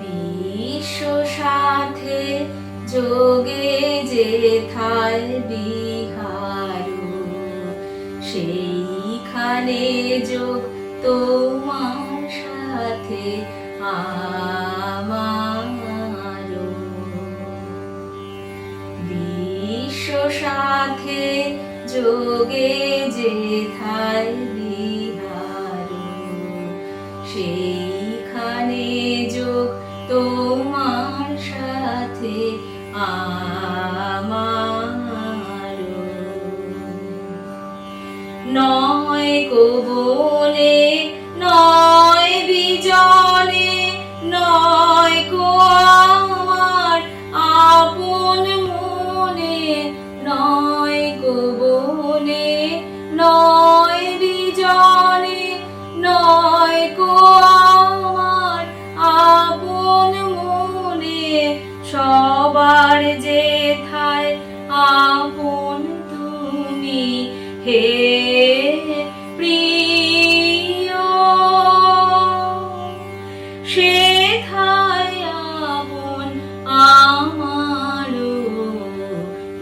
বিশ্ব সাথে যোগে যেথায় বিহারু, সেইখানে যোগ তোমার সাথে আমারও। বিশ্ব সাথে যোগে যেথায় বিহারু, সেইখানে যোগ তোমার সাথে আমারও। নয় গো বনে নয় বিজনে, নয় গো আমার আপন মনে, নয় গো বনে নয় বিজনে, নয় গো আমার আপন মনে, সবার যেথায় আপন তুমি হে প্রিয়, সেথায় আপন আমারও।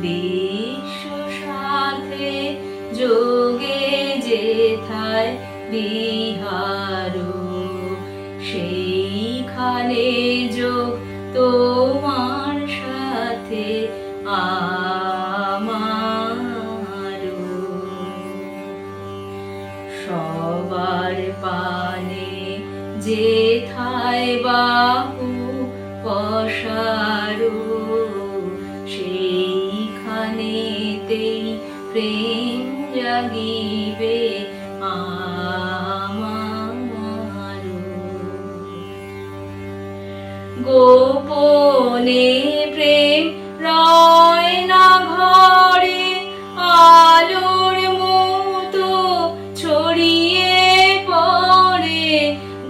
বিশ্ব সাথে যোগে যেথায় বিহারু, সেইখানে যোগ তোমার সাথে আমারও। সবার পানে যেথায় বাহু পসারু, সেইখানেতেই প্রেম জাগিবে আমারও। গোপনে প্রেম রয় না ঘরে, আলোর মতো ছড়িয়ে পড়ে।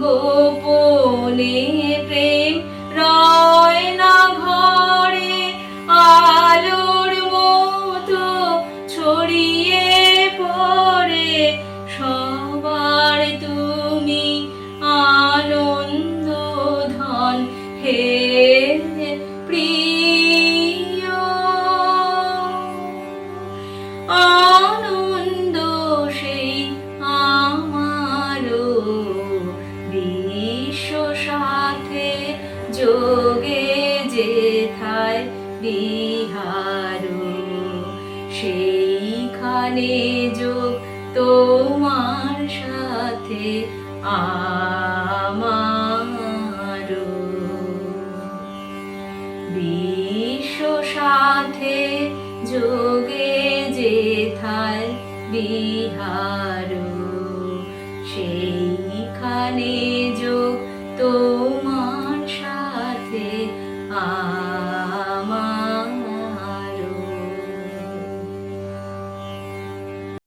গোপনে প্রেম রয় না ঘরে, আলোর মতো ছড়িয়ে পড়ে। সবার তুমি আনন্দ ধন হে প্রিয়, আনন্দ সেই আমারও। বিশ্ব সাথে যোগে যেথায় বিহারু, সেইখানে যোগ তোমার সাথে আমারও। বিশ্ব সাথে যোগে যেথায় বিহারু, সেইখানে